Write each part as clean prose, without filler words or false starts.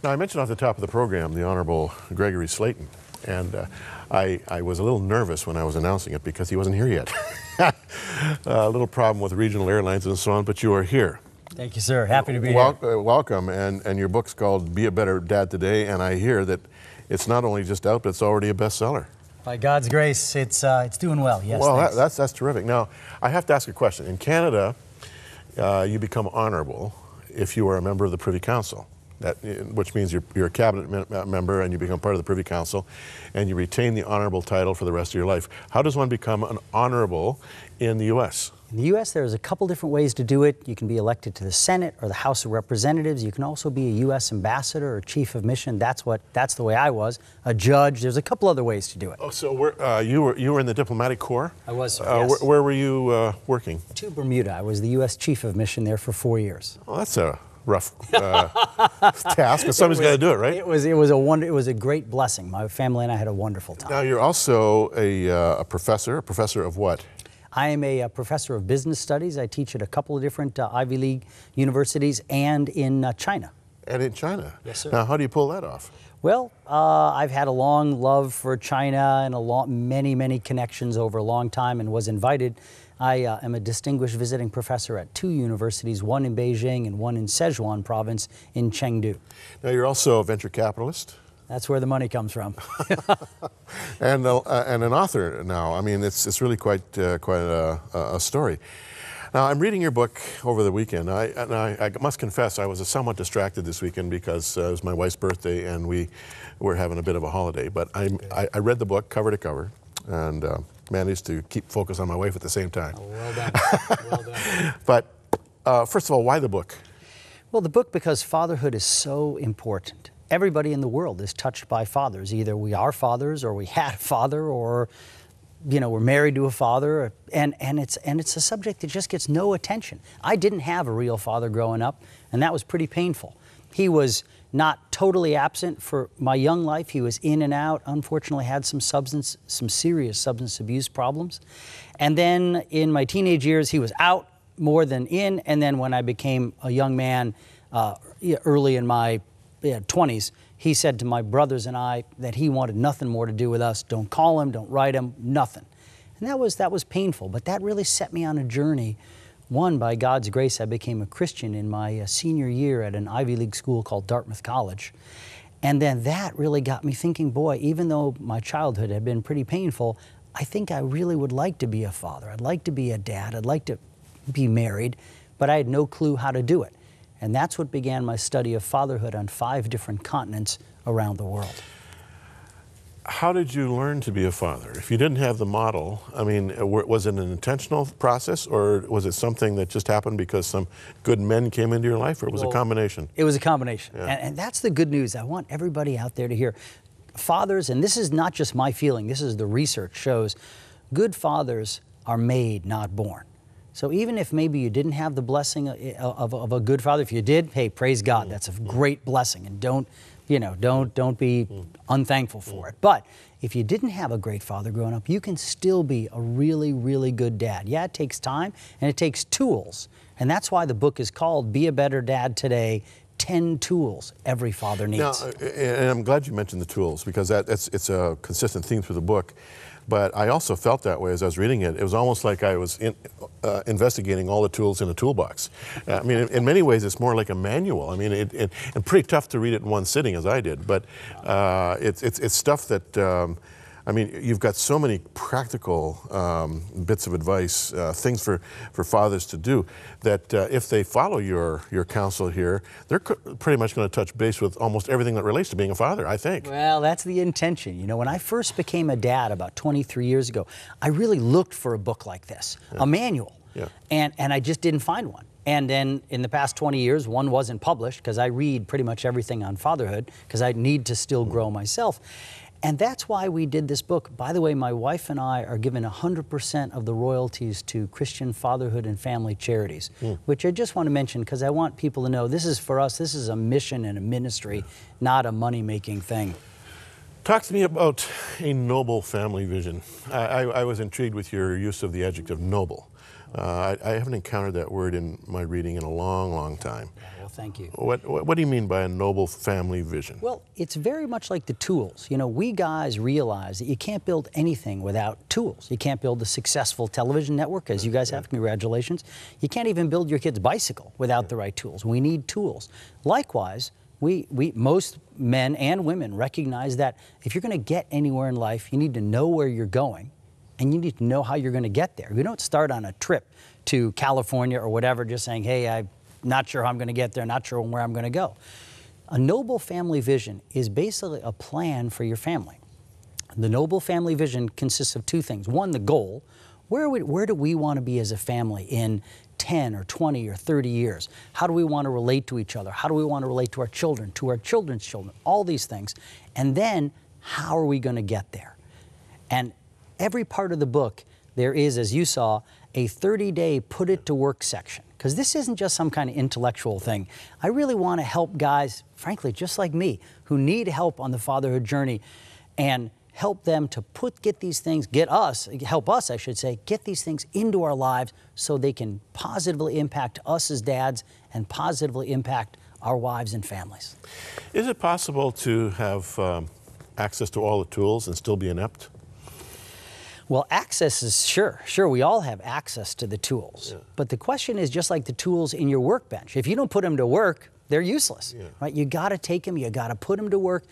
Now, I mentioned off the top of the program the Honorable Gregory Slayton, and I was a little nervous when I was announcing it because he wasn't here yet. A little problem with regional airlines and so on, but you are here. Thank you, sir. Happy to be here. Welcome, and your book's called Be a Better Dad Today, and I hear that it's not only just out, but it's already a bestseller. By God's grace, it's doing well, yes. Well, that's terrific. Now, I have to ask a question. In Canada, you become honorable if you are a member of the Privy Council, which means you're a cabinet member and you become part of the Privy Council, and you retain the honorable title for the rest of your life. How does one become an honorable in the U.S.? In the U.S., there's a couple different ways to do it. You can be elected to the Senate or the House of Representatives. You can also be a U.S. ambassador or chief of mission. That's the way I was. A judge. There's a couple other ways to do it. Oh, so you were in the diplomatic corps? I was, sir, yes. Where were you working? To Bermuda. I was the U.S. chief of mission there for 4 years. Well, that's a rough task, but somebody's got to do it, right? It was a great blessing. My family and I had a wonderful time. Now, you're also a professor. A professor of what? I am a professor of business studies. I teach at a couple of different Ivy League universities and in China. And in China? Yes, sir. Now, how do you pull that off? Well, I've had a long love for China and many connections over a long time, and was invited. I am a distinguished visiting professor at 2 universities, one in Beijing and one in Sichuan province in Chengdu. Now, you're also a venture capitalist. That's where the money comes from. And an author now. I mean, it's really quite a story. Now, I'm reading your book over the weekend. I must confess, I was somewhat distracted this weekend because it was my wife's birthday and we were having a bit of a holiday. But I read the book cover to cover and managed to keep focus on my wife at the same time. Oh, well done. Well done. But first of all, why the book? Well, the book because fatherhood is so important. Everybody in the world is touched by fathers. Either we are fathers, or we had a father, or we're married to a father, and it's a subject that just gets no attention. I didn't have a real father growing up, and that was pretty painful. He was not totally absent for my young life. He was in and out. Unfortunately, had some serious substance abuse problems. And then in my teenage years, he was out more than in. And then when I became a young man, early in my 20s, he said to my brothers and I that he wanted nothing more to do with us. Don't call him, don't write him, nothing. And that was painful, but that really set me on a journey. One, by God's grace, I became a Christian in my senior year at an Ivy League school called Dartmouth College. And then that really got me thinking, boy, even though my childhood had been pretty painful, I think I really would like to be a father. I'd like to be a dad. I'd like to be married, but I had no clue how to do it. And that's what began my study of fatherhood on 5 different continents around the world. How did you learn to be a father? If you didn't have the model, I mean, was it an intentional process, or was it something that just happened because some good men came into your life, or was it a combination? It was a combination. Yeah. And that's the good news. I want everybody out there to hear. Fathers, and this is not just my feeling, this is the research shows, good fathers are made, not born. So even if maybe you didn't have the blessing of a good father, if you did, hey, praise God, that's a great blessing, and don't be unthankful for it. But if you didn't have a great father growing up, you can still be a really good dad. Yeah, it takes time and it takes tools, and that's why the book is called Be a Better Dad Today. 10 tools every father needs. Now, and I'm glad you mentioned the tools, because it's a consistent theme through the book. But I also felt that way as I was reading it. It was almost like I was investigating all the tools in a toolbox. I mean, in many ways, it's more like a manual. I mean, and pretty tough to read it in one sitting, as I did. But it's stuff that, I mean, you've got so many practical bits of advice, things for fathers to do, that if they follow your counsel here, they're pretty much going to touch base with almost everything that relates to being a father, I think. Well, that's the intention. You know, when I first became a dad about 23 years ago, I really looked for a book like this, a manual, and I just didn't find one. And then in the past 20 years, one wasn't published, because I read pretty much everything on fatherhood, because I need to still grow myself. And that's why we did this book. By the way, my wife and I are given 100% of the royalties to Christian fatherhood and family charities, which I just want to mention because I want people to know this is, for us, this is a mission and a ministry, not a money-making thing. Talk to me about a noble family vision. I was intrigued with your use of the adjective noble. I haven't encountered that word in my reading in a long, long time. Well, thank you. What do you mean by a noble family vision? Well, it's very much like the tools. You know, we guys realize that you can't build anything without tools. You can't build a successful television network, as you guys have. Congratulations. You can't even build your kid's bicycle without the right tools. We need tools. Likewise, most men and women recognize that if you're going to get anywhere in life, you need to know where you're going, and you need to know how you're going to get there. You don't start on a trip to California or whatever just saying, hey, I'm not sure how I'm going to get there, not sure where I'm going to go. A noble family vision is basically a plan for your family. The noble family vision consists of two things. One, the goal. Where do we want to be as a family in 10 or 20 or 30 years? How do we want to relate to each other? How do we want to relate to our children's children, all these things. And then, how are we going to get there? And every part of the book, there is, as you saw, a 30-day put-it-to-work section. Because this isn't just some kind of intellectual thing. I really want to help guys, frankly, just like me, who need help on the fatherhood journey, and help them to help us, I should say, get these things into our lives so they can positively impact us as dads and positively impact our wives and families. Is it possible to have access to all the tools and still be inept? Well, access is sure, we all have access to the tools. Yeah. But the question is just like the tools in your workbench. If you don't put them to work, they're useless, right? You got to take them, you got to put them to work.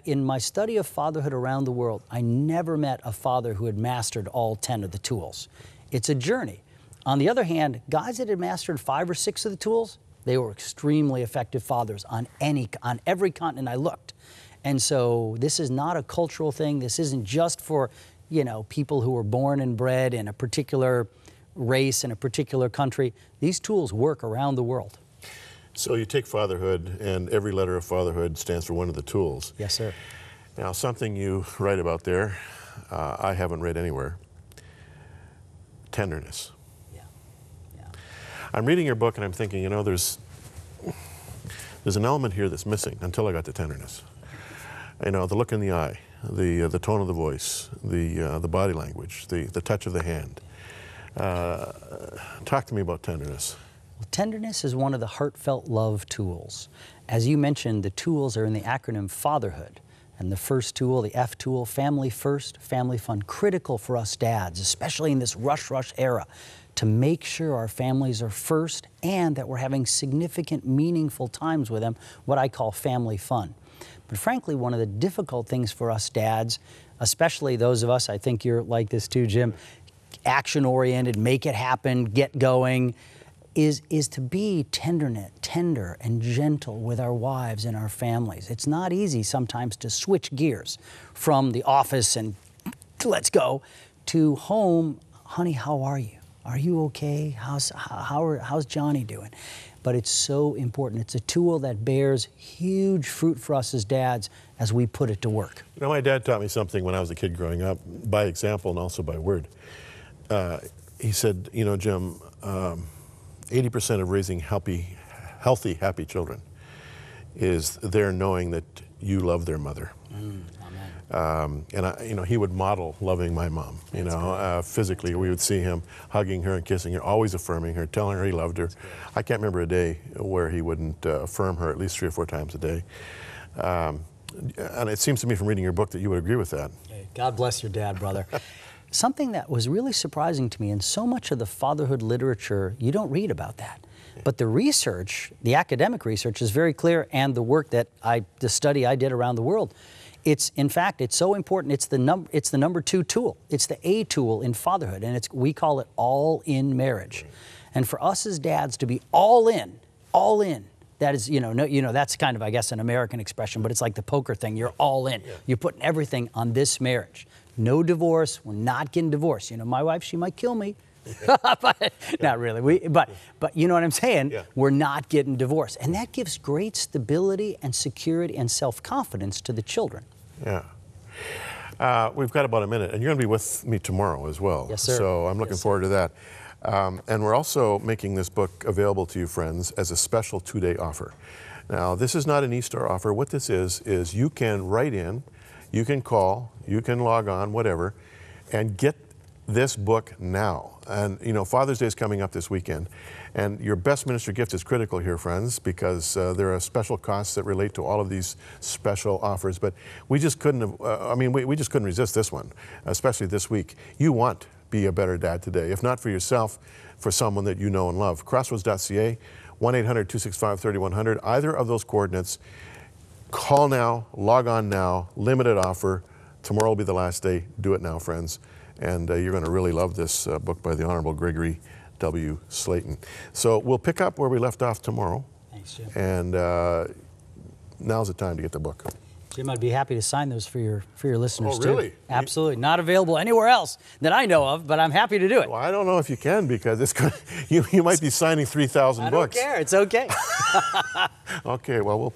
In my study of fatherhood around the world, I never met a father who had mastered all 10 of the tools. It's a journey. On the other hand, guys that had mastered 5 or 6 of the tools, they were extremely effective fathers on every continent I looked. And so this is not a cultural thing. This isn't just for, you know, people who were born and bred in a particular race in a particular country. These tools work around the world. So you take fatherhood, and every letter of fatherhood stands for one of the tools. Yes, sir. Now, something you write about there, I haven't read anywhere. Tenderness. Yeah. I'm reading your book, and I'm thinking, you know, there's an element here that's missing until I got to tenderness. You know, the look in the eye, the tone of the voice, the body language, the touch of the hand. Talk to me about tenderness. Well, tenderness is one of the heartfelt love tools. As you mentioned, the tools are in the acronym FATHERHOOD. And the first tool, the F tool, Family First, Family Fun, critical for us dads, especially in this rush era, to make sure our families are first and that we're having significant, meaningful times with them, what I call family fun. But frankly, one of the difficult things for us dads, especially those of us, I think you're like this too, Jim, action-oriented, make it happen, get going, is to be tender and gentle with our wives and our families. It's not easy sometimes to switch gears from the office and let's go to home. Honey, how are you? Are you okay? How's Johnny doing? But it's so important. It's a tool that bears huge fruit for us as dads as we put it to work. You know, my dad taught me something when I was a kid growing up, by example and also by word. He said, you know, Jim, 80% of raising healthy, happy children is their knowing that you love their mother. And you know, he would model loving my mom. You know, physically, we would see him hugging her and kissing her, always affirming her, telling her he loved her. I can't remember a day where he wouldn't affirm her at least 3 or 4 times a day. And it seems to me from reading your book that you would agree with that. God bless your dad, brother. Something that was really surprising to me, in so much of the fatherhood literature, you don't read about that. But the research, the academic research, is very clear, and the work that the study I did around the world, in fact, it's so important. It's the number 2 tool. It's the A tool in fatherhood, and we call it all in marriage. And for us as dads to be all in, that is, that's kind of, I guess, an American expression, but it's like the poker thing. You're all in. You're putting everything on this marriage. No divorce. We're not getting divorced. You know, my wife, she might kill me. But, not really. But you know what I'm saying? Yeah. We're not getting divorced. And that gives great stability and security and self-confidence to the children. Yeah. We've got about a minute, and you're going to be with me tomorrow as well. Yes, sir. So I'm looking forward to that. And we're also making this book available to you, friends, as a special 2-day offer. Now, this is not an Easter offer. What this is you can write in, you can call, you can log on, whatever, and get this book now. And you know, Father's Day is coming up this weekend, and your best ministry gift is critical here, friends, because there are special costs that relate to all of these special offers. But we just couldn't have, we just couldn't resist this one, especially this week. You want to be a better dad today, if not for yourself, for someone that you know and love. Crossroads.ca, 1-800-265-3100, either of those coordinates. Call now, log on now, limited offer. Tomorrow will be the last day. Do it now, friends. And you're going to really love this book by the Honorable Gregory W. Slayton. So we'll pick up where we left off tomorrow. Thanks, Jim. And now's the time to get the book. Jim, I'd be happy to sign those for your listeners, too. Oh, really? Absolutely. Not available anywhere else that I know of, but I'm happy to do it. Well, I don't know if you can, because it's going you might be signing 3,000 books. I don't care. It's okay. Okay, well,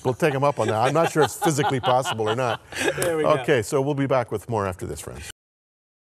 we'll take them up on that. I'm not sure it's physically possible or not. There we go. Okay, so we'll be back with more after this, friends.